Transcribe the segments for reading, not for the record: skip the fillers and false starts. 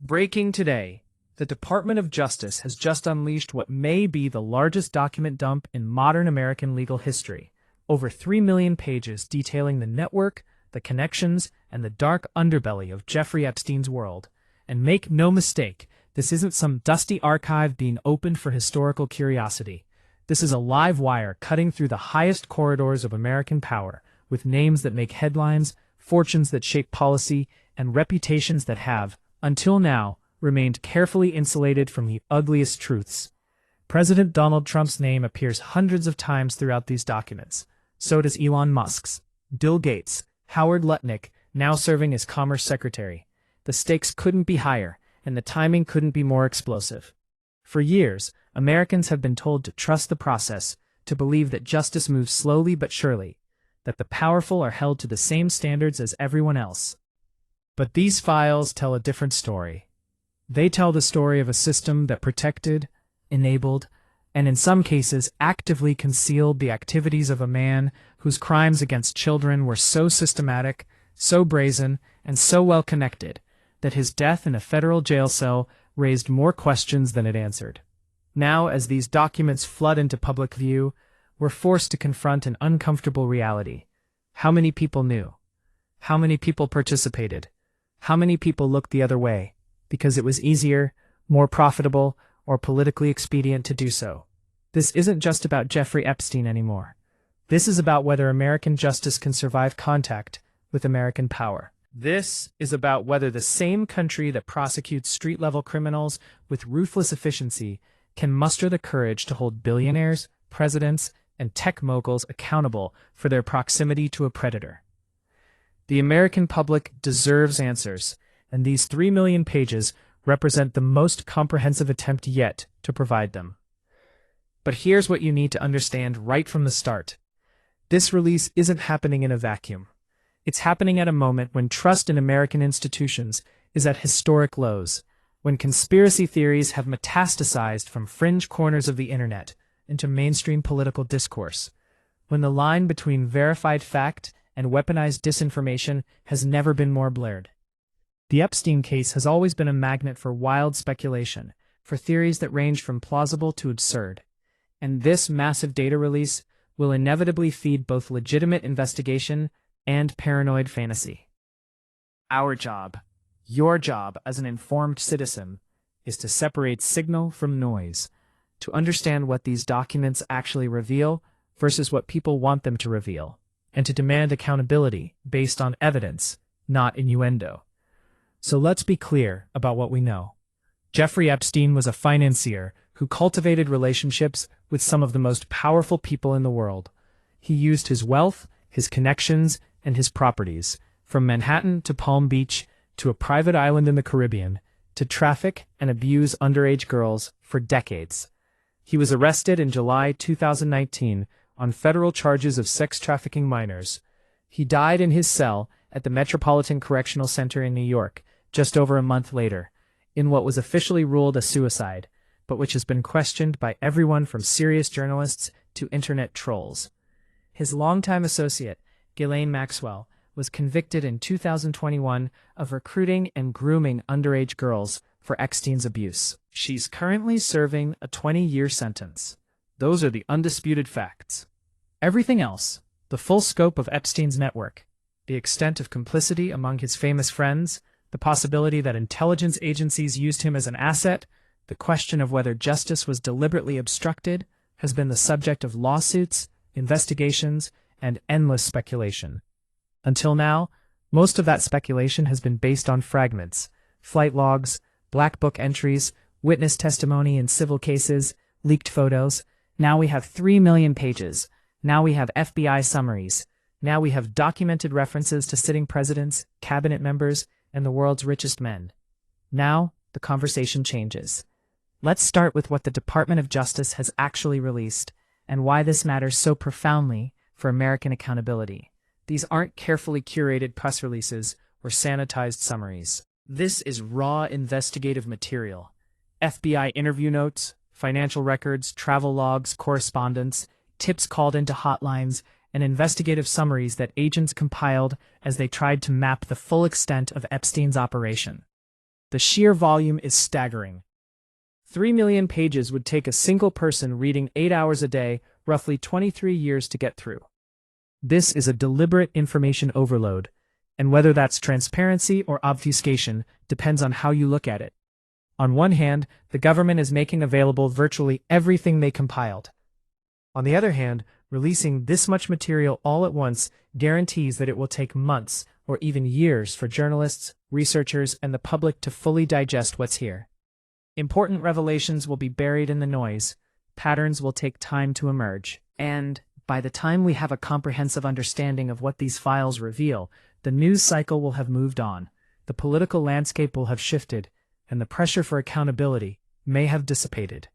Breaking today, the Department of Justice has just unleashed what may be the largest document dump in modern American legal history. Over 3 million pages detailing the network, the connections, and the dark underbelly of Jeffrey Epstein's world. And make no mistake, this isn't some dusty archive being opened for historical curiosity. This is a live wire cutting through the highest corridors of American power, with names that make headlines, fortunes that shape policy, and reputations that have, until now, remained carefully insulated from the ugliest truths. President Donald Trump's name appears hundreds of times throughout these documents. So does Elon Musk's, Bill Gates, Howard Lutnick, now serving as Commerce Secretary. The stakes couldn't be higher, and the timing couldn't be more explosive. For years, Americans have been told to trust the process, to believe that justice moves slowly but surely, that the powerful are held to the same standards as everyone else. But these files tell a different story. They tell the story of a system that protected, enabled, and in some cases actively concealed the activities of a man whose crimes against children were so systematic, so brazen, and so well connected that his death in a federal jail cell raised more questions than it answered. Now, as these documents flood into public view, we're forced to confront an uncomfortable reality. How many people knew? How many people participated? How many people looked the other way, because it was easier, more profitable, or politically expedient to do so? This isn't just about Jeffrey Epstein anymore. This is about whether American justice can survive contact with American power. This is about whether the same country that prosecutes street-level criminals with ruthless efficiency can muster the courage to hold billionaires, presidents, and tech moguls accountable for their proximity to a predator. The American public deserves answers, and these 3 million pages represent the most comprehensive attempt yet to provide them. But here's what you need to understand right from the start. This release isn't happening in a vacuum. It's happening at a moment when trust in American institutions is at historic lows, when conspiracy theories have metastasized from fringe corners of the internet into mainstream political discourse, when the line between verified fact and weaponized disinformation has never been more blurred. The Epstein case has always been a magnet for wild speculation, for theories that range from plausible to absurd. And this massive data release will inevitably feed both legitimate investigation and paranoid fantasy. Our job, your job as an informed citizen, is to separate signal from noise, to understand what these documents actually reveal versus what people want them to reveal, and to demand accountability based on evidence, not innuendo. So let's be clear about what we know. Jeffrey Epstein was a financier who cultivated relationships with some of the most powerful people in the world. He used his wealth, his connections, and his properties, from Manhattan to Palm Beach to a private island in the Caribbean, to traffic and abuse underage girls for decades. He was arrested in July 2019 on federal charges of sex trafficking minors. He died in his cell at the Metropolitan Correctional Center in New York just over a month later, in what was officially ruled a suicide, but which has been questioned by everyone from serious journalists to internet trolls. His longtime associate, Ghislaine Maxwell, was convicted in 2021 of recruiting and grooming underage girls for Epstein's abuse. She's currently serving a 20-year sentence. Those are the undisputed facts. Everything else, the full scope of Epstein's network, the extent of complicity among his famous friends, the possibility that intelligence agencies used him as an asset, the question of whether justice was deliberately obstructed, has been the subject of lawsuits, investigations, and endless speculation. Until now, most of that speculation has been based on fragments, flight logs, black book entries, witness testimony in civil cases, leaked photos. Now we have 3 million pages. Now we have FBI summaries. Now we have documented references to sitting presidents, cabinet members, and the world's richest men. Now, the conversation changes. Let's start with what the Department of Justice has actually released, and why this matters so profoundly for American accountability. These aren't carefully curated press releases or sanitized summaries. This is raw investigative material. FBI interview notes, financial records, travel logs, correspondence, tips called into hotlines, and investigative summaries that agents compiled as they tried to map the full extent of Epstein's operation. The sheer volume is staggering. 3 million pages would take a single person reading 8 hours a day, roughly 23 years to get through. This is a deliberate information overload, and whether that's transparency or obfuscation depends on how you look at it. On one hand, the government is making available virtually everything they compiled. On the other hand, releasing this much material all at once guarantees that it will take months or even years for journalists, researchers, and the public to fully digest what's here. Important revelations will be buried in the noise, patterns will take time to emerge, and by the time we have a comprehensive understanding of what these files reveal, the news cycle will have moved on, the political landscape will have shifted, and the pressure for accountability may have dissipated.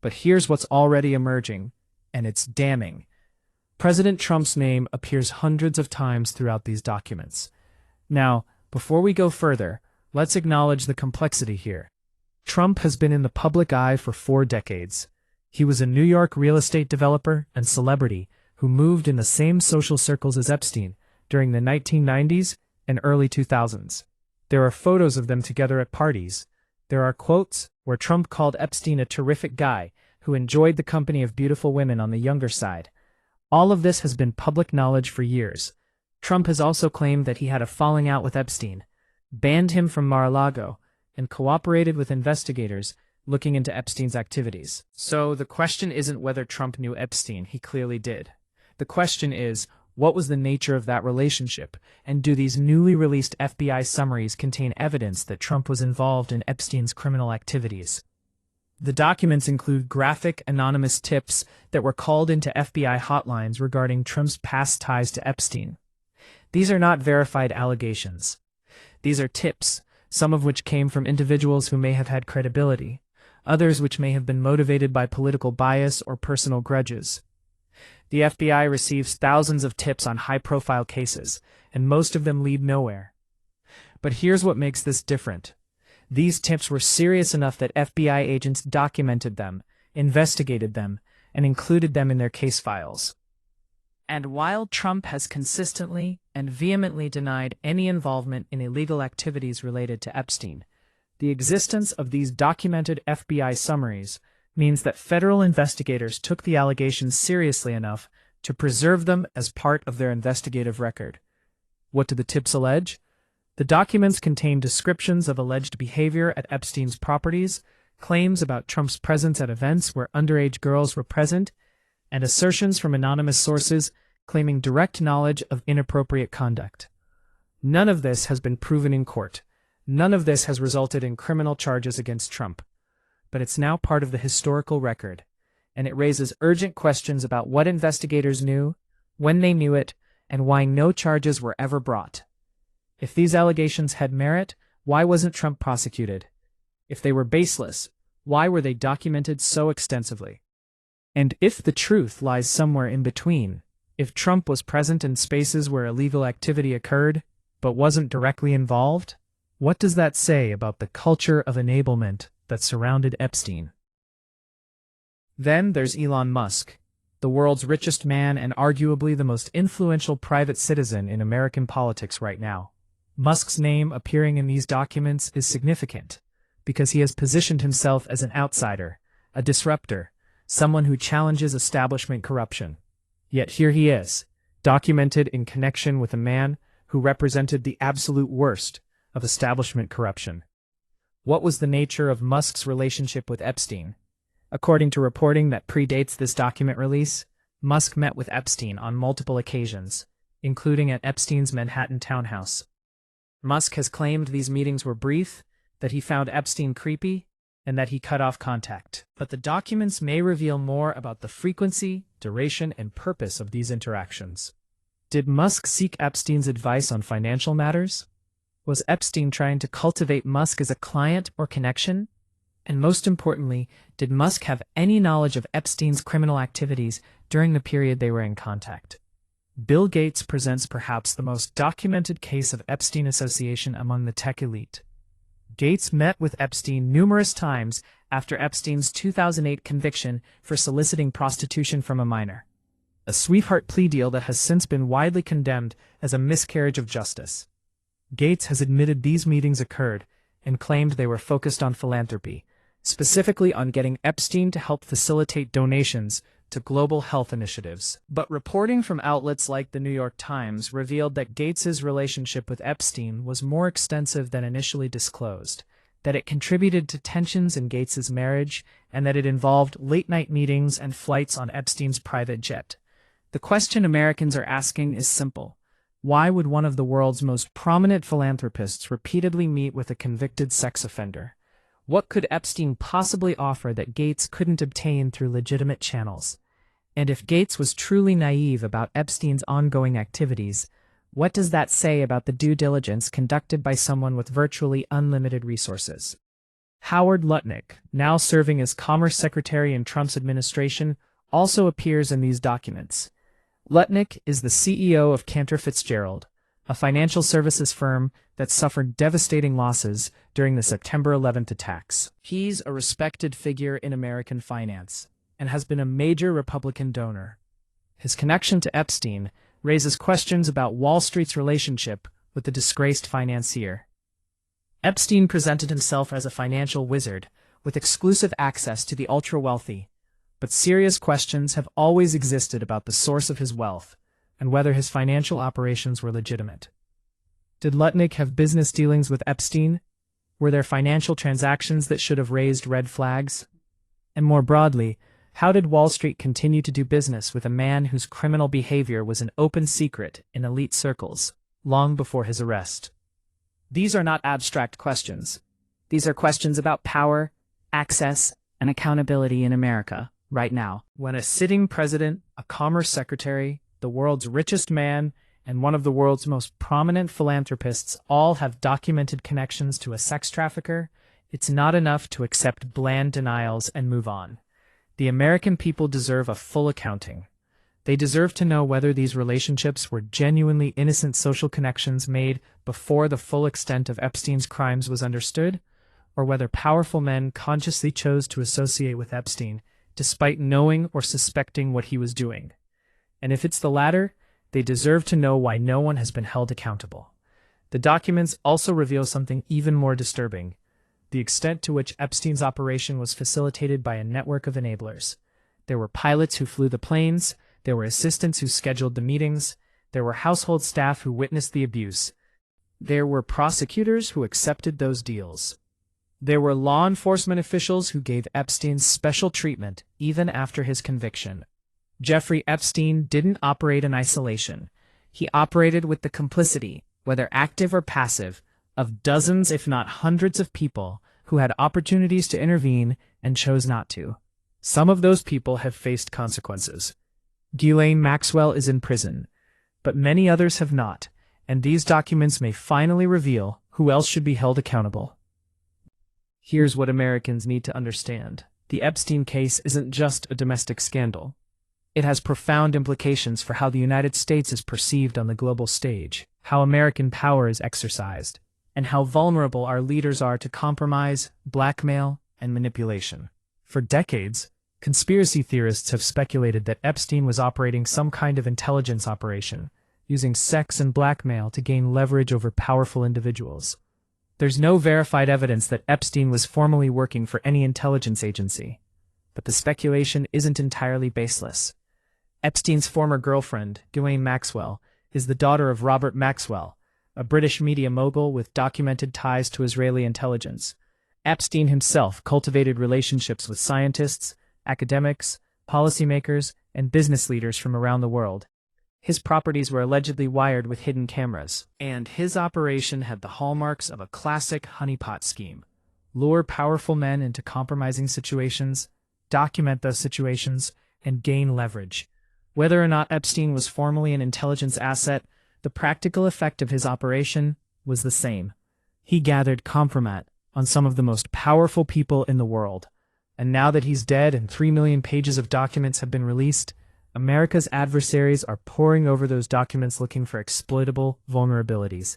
But here's what's already emerging, and it's damning. President Trump's name appears hundreds of times throughout these documents. Now, before we go further, let's acknowledge the complexity here. Trump has been in the public eye for 4 decades. He was a New York real estate developer and celebrity who moved in the same social circles as Epstein during the 1990s and early 2000s. There are photos of them together at parties. There are quotes where Trump called Epstein a terrific guy who enjoyed the company of beautiful women on the younger side. All of this has been public knowledge for years. Trump has also claimed that he had a falling out with Epstein, banned him from Mar-a-Lago, and cooperated with investigators looking into Epstein's activities. So the question isn't whether Trump knew Epstein, he clearly did. The question is, what was the nature of that relationship, and do these newly released FBI summaries contain evidence that Trump was involved in Epstein's criminal activities? The documents include graphic, anonymous tips that were called into FBI hotlines regarding Trump's past ties to Epstein. These are not verified allegations. These are tips, some of which came from individuals who may have had credibility, others which may have been motivated by political bias or personal grudges. The FBI receives thousands of tips on high-profile cases, and most of them lead nowhere. But here's what makes this different. These tips were serious enough that FBI agents documented them, investigated them, and included them in their case files. And while Trump has consistently and vehemently denied any involvement in illegal activities related to Epstein, the existence of these documented FBI summaries means that federal investigators took the allegations seriously enough to preserve them as part of their investigative record. What do the tips allege? The documents contain descriptions of alleged behavior at Epstein's properties, claims about Trump's presence at events where underage girls were present, and assertions from anonymous sources claiming direct knowledge of inappropriate conduct. None of this has been proven in court. None of this has resulted in criminal charges against Trump. But it's now part of the historical record, and it raises urgent questions about what investigators knew, when they knew it, and why no charges were ever brought. If these allegations had merit, why wasn't Trump prosecuted? If they were baseless, why were they documented so extensively? And if the truth lies somewhere in between, if Trump was present in spaces where illegal activity occurred, but wasn't directly involved, what does that say about the culture of enablement that surrounded Epstein? Then there's Elon Musk, the world's richest man and arguably the most influential private citizen in American politics right now. Musk's name appearing in these documents is significant because he has positioned himself as an outsider, a disruptor, someone who challenges establishment corruption. Yet here he is, documented in connection with a man who represented the absolute worst of establishment corruption. What was the nature of Musk's relationship with Epstein? According to reporting that predates this document release, Musk met with Epstein on multiple occasions, including at Epstein's Manhattan townhouse. Musk has claimed these meetings were brief, that he found Epstein creepy, and that he cut off contact. But the documents may reveal more about the frequency, duration, and purpose of these interactions. Did Musk seek Epstein's advice on financial matters? Was Epstein trying to cultivate Musk as a client or connection? And most importantly, did Musk have any knowledge of Epstein's criminal activities during the period they were in contact? Bill Gates presents perhaps the most documented case of Epstein association among the tech elite. Gates met with Epstein numerous times after Epstein's 2008 conviction for soliciting prostitution from a minor, a sweetheart plea deal that has since been widely condemned as a miscarriage of justice. Gates has admitted these meetings occurred, and claimed they were focused on philanthropy, specifically on getting Epstein to help facilitate donations to global health initiatives. But reporting from outlets like the New York Times revealed that Gates's relationship with Epstein was more extensive than initially disclosed, that it contributed to tensions in Gates's marriage, and that it involved late-night meetings and flights on Epstein's private jet. The question Americans are asking is simple. Why would one of the world's most prominent philanthropists repeatedly meet with a convicted sex offender? What could Epstein possibly offer that Gates couldn't obtain through legitimate channels? And if Gates was truly naive about Epstein's ongoing activities, what does that say about the due diligence conducted by someone with virtually unlimited resources? Howard Lutnick, now serving as Commerce Secretary in Trump's administration, also appears in these documents. Lutnick is the CEO of Cantor Fitzgerald, a financial services firm that suffered devastating losses during the September 11th attacks. He's a respected figure in American finance and has been a major Republican donor. His connection to Epstein raises questions about Wall Street's relationship with the disgraced financier. Epstein presented himself as a financial wizard with exclusive access to the ultra-wealthy, but serious questions have always existed about the source of his wealth and whether his financial operations were legitimate. Did Lutnick have business dealings with Epstein? Were there financial transactions that should have raised red flags? And more broadly, how did Wall Street continue to do business with a man whose criminal behavior was an open secret in elite circles long before his arrest? These are not abstract questions. These are questions about power, access, and accountability in America right now. When a sitting president, a commerce secretary, the world's richest man, and one of the world's most prominent philanthropists all have documented connections to a sex trafficker, it's not enough to accept bland denials and move on. The American people deserve a full accounting. They deserve to know whether these relationships were genuinely innocent social connections made before the full extent of Epstein's crimes was understood, or whether powerful men consciously chose to associate with Epstein despite knowing or suspecting what he was doing. And if it's the latter, they deserve to know why no one has been held accountable. The documents also reveal something even more disturbing: the extent to which Epstein's operation was facilitated by a network of enablers. There were pilots who flew the planes, there were assistants who scheduled the meetings, there were household staff who witnessed the abuse, there were prosecutors who accepted those deals. There were law enforcement officials who gave Epstein special treatment even after his conviction. Jeffrey Epstein didn't operate in isolation. He operated with the complicity, whether active or passive, of dozens if not hundreds of people who had opportunities to intervene and chose not to. Some of those people have faced consequences. Ghislaine Maxwell is in prison, but many others have not, and these documents may finally reveal who else should be held accountable. Here's what Americans need to understand. The Epstein case isn't just a domestic scandal. It has profound implications for how the United States is perceived on the global stage, how American power is exercised, and how vulnerable our leaders are to compromise, blackmail, and manipulation. For decades, conspiracy theorists have speculated that Epstein was operating some kind of intelligence operation, using sex and blackmail to gain leverage over powerful individuals. There's no verified evidence that Epstein was formally working for any intelligence agency, but the speculation isn't entirely baseless. Epstein's former girlfriend, Ghislaine Maxwell, is the daughter of Robert Maxwell, a British media mogul with documented ties to Israeli intelligence. Epstein himself cultivated relationships with scientists, academics, policymakers, and business leaders from around the world. His properties were allegedly wired with hidden cameras, and his operation had the hallmarks of a classic honeypot scheme: lure powerful men into compromising situations, document those situations, and gain leverage. Whether or not Epstein was formally an intelligence asset, the practical effect of his operation was the same. He gathered compromat on some of the most powerful people in the world. And now that he's dead and 3 million pages of documents have been released, America's adversaries are poring over those documents looking for exploitable vulnerabilities.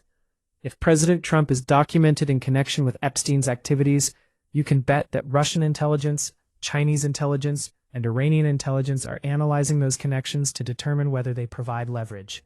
If President Trump is documented in connection with Epstein's activities, you can bet that Russian intelligence, Chinese intelligence, and Iranian intelligence are analyzing those connections to determine whether they provide leverage.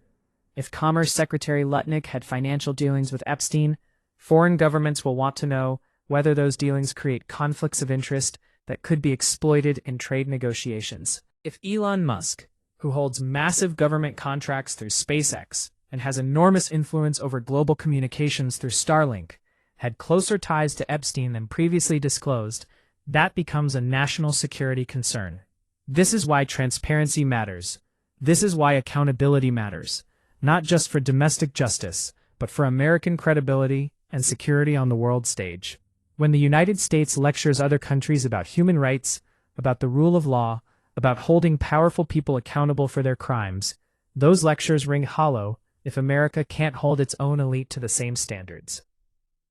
If Commerce Secretary Lutnick had financial dealings with Epstein, Foreign governments will want to know whether those dealings create conflicts of interest that could be exploited in trade negotiations. If Elon Musk, who holds massive government contracts through SpaceX and has enormous influence over global communications through Starlink, had closer ties to Epstein than previously disclosed, that becomes a national security concern. This is why transparency matters. This is why accountability matters, not just for domestic justice, but for American credibility and security on the world stage. When the United States lectures other countries about human rights, about the rule of law, about holding powerful people accountable for their crimes, those lectures ring hollow if America can't hold its own elite to the same standards.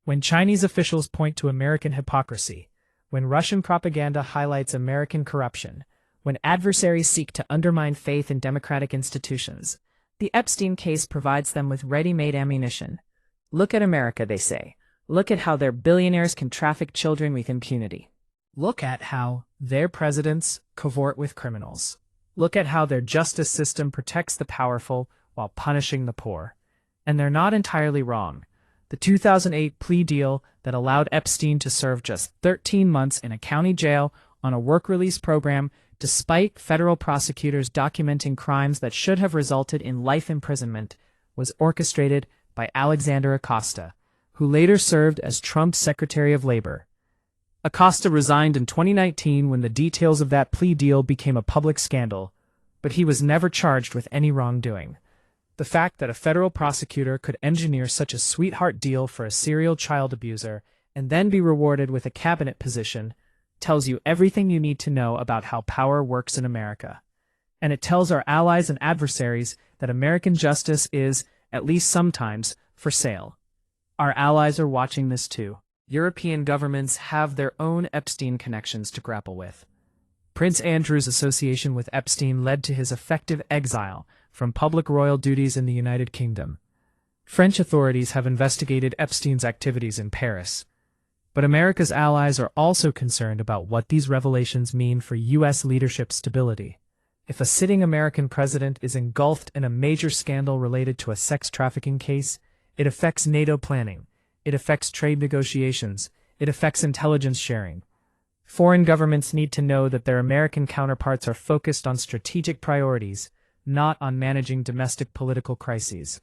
When Chinese officials point to American hypocrisy, when Russian propaganda highlights American corruption, when adversaries seek to undermine faith in democratic institutions, the Epstein case provides them with ready-made ammunition. Look at America, they say. Look at how their billionaires can traffic children with impunity. Look at how their presidents cavort with criminals. Look at how their justice system protects the powerful while punishing the poor. And they're not entirely wrong. The 2008 plea deal that allowed Epstein to serve just 13 months in a county jail on a work release program, despite federal prosecutors documenting crimes that should have resulted in life imprisonment, was orchestrated by Alexander Acosta, who later served as Trump's Secretary of Labor. Acosta resigned in 2019 when the details of that plea deal became a public scandal, but he was never charged with any wrongdoing. The fact that a federal prosecutor could engineer such a sweetheart deal for a serial child abuser and then be rewarded with a cabinet position tells you everything you need to know about how power works in America. And it tells our allies and adversaries that American justice is, at least sometimes, for sale. Our allies are watching this too. European governments have their own Epstein connections to grapple with. Prince Andrew's association with Epstein led to his effective exile from public royal duties in the United Kingdom. French authorities have investigated Epstein's activities in Paris. But America's allies are also concerned about what these revelations mean for U.S. leadership stability. If a sitting American president is engulfed in a major scandal related to a sex trafficking case, it affects NATO planning, it affects trade negotiations, it affects intelligence sharing. Foreign governments need to know that their American counterparts are focused on strategic priorities, not on managing domestic political crises.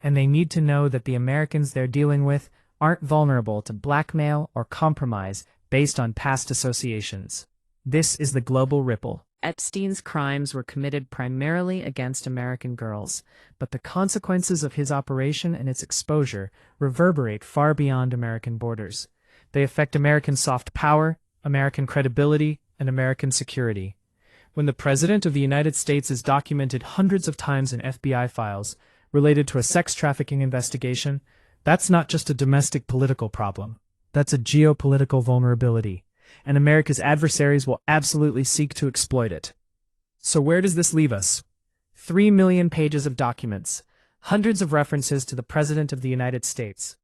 And they need to know that the Americans they're dealing with aren't vulnerable to blackmail or compromise based on past associations. This is the global ripple. Epstein's crimes were committed primarily against American girls, but the consequences of his operation and its exposure reverberate far beyond American borders. They affect American soft power, American credibility, and American security. When the President of the United States is documented hundreds of times in FBI files related to a sex trafficking investigation, that's not just a domestic political problem. That's a geopolitical vulnerability, and America's adversaries will absolutely seek to exploit it. So where does this leave us? 3 million pages of documents, hundreds of references to the President of the United States,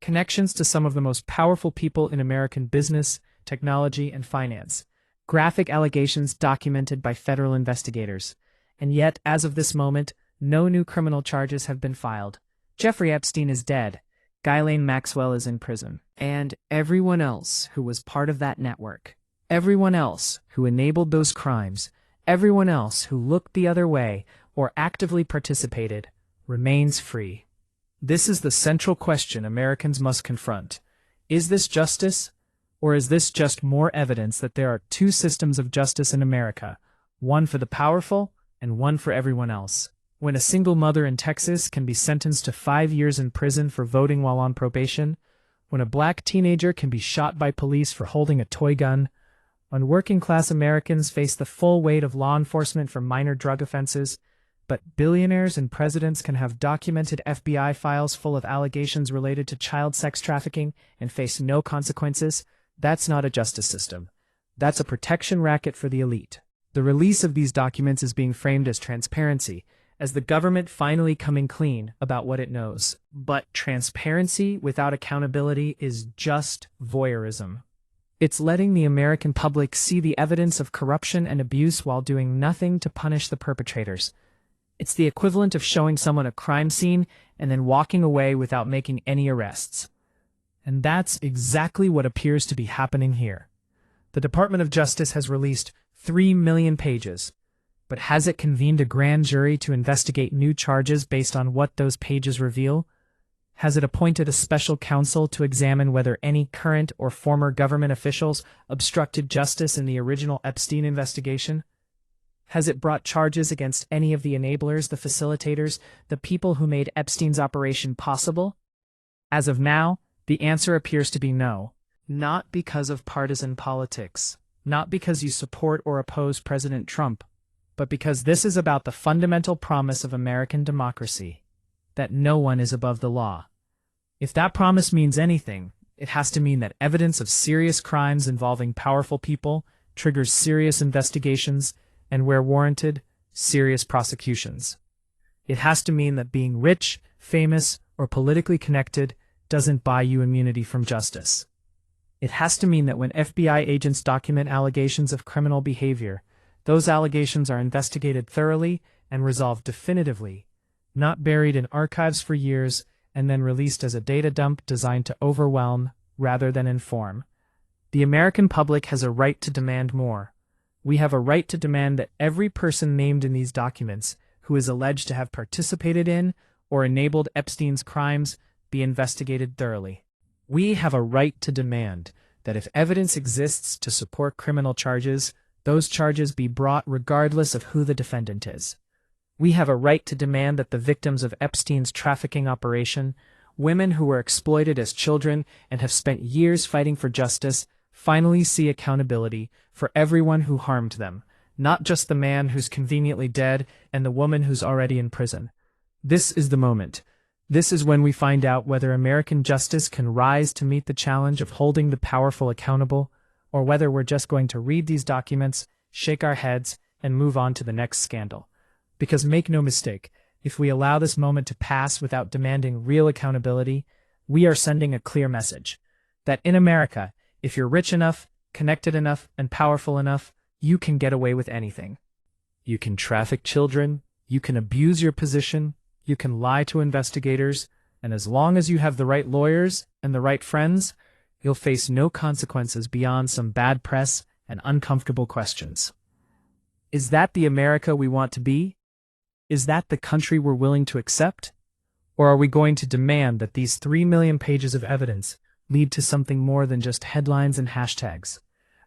connections to some of the most powerful people in American business, technology, and finance, graphic allegations documented by federal investigators. And yet, as of this moment, no new criminal charges have been filed. Jeffrey Epstein is dead. Ghislaine Maxwell is in prison. And everyone else who was part of that network, everyone else who enabled those crimes, everyone else who looked the other way or actively participated, remains free. This is the central question Americans must confront. Is this justice? Or is this just more evidence that there are two systems of justice in America, one for the powerful and one for everyone else? When a single mother in Texas can be sentenced to 5 years in prison for voting while on probation, when a black teenager can be shot by police for holding a toy gun, when working-class Americans face the full weight of law enforcement for minor drug offenses, but billionaires and presidents can have documented FBI files full of allegations related to child sex trafficking and face no consequences, that's not a justice system. That's a protection racket for the elite. The release of these documents is being framed as transparency, as the government finally coming clean about what it knows. But transparency without accountability is just voyeurism. It's letting the American public see the evidence of corruption and abuse while doing nothing to punish the perpetrators. It's the equivalent of showing someone a crime scene and then walking away without making any arrests. And that's exactly what appears to be happening here. The Department of Justice has released 3 million pages, but has it convened a grand jury to investigate new charges based on what those pages reveal? Has it appointed a special counsel to examine whether any current or former government officials obstructed justice in the original Epstein investigation? Has it brought charges against any of the enablers, the facilitators, the people who made Epstein's operation possible? As of now, the answer appears to be no. Not because of partisan politics, not because you support or oppose President Trump, but because this is about the fundamental promise of American democracy, that no one is above the law. If that promise means anything, it has to mean that evidence of serious crimes involving powerful people triggers serious investigations and, where warranted, serious prosecutions. It has to mean that being rich, famous, or politically connected doesn't buy you immunity from justice. It has to mean that when FBI agents document allegations of criminal behavior, those allegations are investigated thoroughly and resolved definitively, not buried in archives for years and then released as a data dump designed to overwhelm rather than inform. The American public has a right to demand more. We have a right to demand that every person named in these documents who is alleged to have participated in or enabled Epstein's crimes be investigated thoroughly. We have a right to demand that if evidence exists to support criminal charges, those charges be brought regardless of who the defendant is. We have a right to demand that the victims of Epstein's trafficking operation, women who were exploited as children and have spent years fighting for justice, finally see accountability for everyone who harmed them, not just the man who's conveniently dead and the woman who's already in prison. This is the moment. This is when we find out whether American justice can rise to meet the challenge of holding the powerful accountable, or whether we're just going to read these documents, shake our heads, and move on to the next scandal. Because make no mistake, if we allow this moment to pass without demanding real accountability, we are sending a clear message that in America, if you're rich enough, connected enough, and powerful enough, you can get away with anything. You can traffic children, you can abuse your position, you can lie to investigators, and as long as you have the right lawyers and the right friends, you'll face no consequences beyond some bad press and uncomfortable questions. Is that the America we want to be? Is that the country we're willing to accept? Or are we going to demand that these 3 million pages of evidence lead to something more than just headlines and hashtags?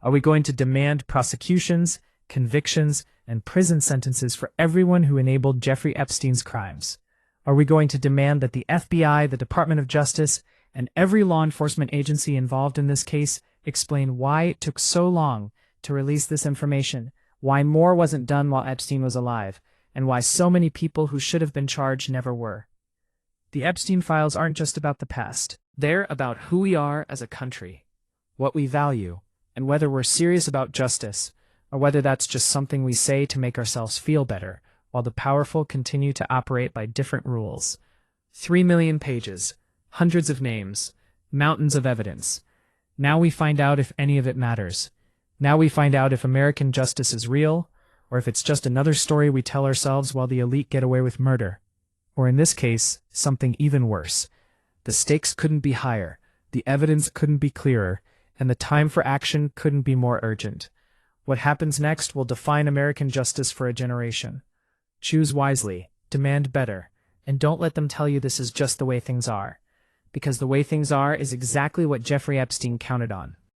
Are we going to demand prosecutions, convictions, and prison sentences for everyone who enabled Jeffrey Epstein's crimes? Are we going to demand that the FBI, the Department of Justice, and every law enforcement agency involved in this case explain why it took so long to release this information, why more wasn't done while Epstein was alive, and why so many people who should have been charged never were? The Epstein files aren't just about the past. They're about who we are as a country, what we value, and whether we're serious about justice, or whether that's just something we say to make ourselves feel better, while the powerful continue to operate by different rules. 3 million pages, hundreds of names, mountains of evidence. Now we find out if any of it matters. Now we find out if American justice is real, or if it's just another story we tell ourselves while the elite get away with murder. Or in this case, something even worse. The stakes couldn't be higher, the evidence couldn't be clearer, and the time for action couldn't be more urgent. What happens next will define American justice for a generation. Choose wisely, demand better, and don't let them tell you this is just the way things are. Because the way things are is exactly what Jeffrey Epstein counted on.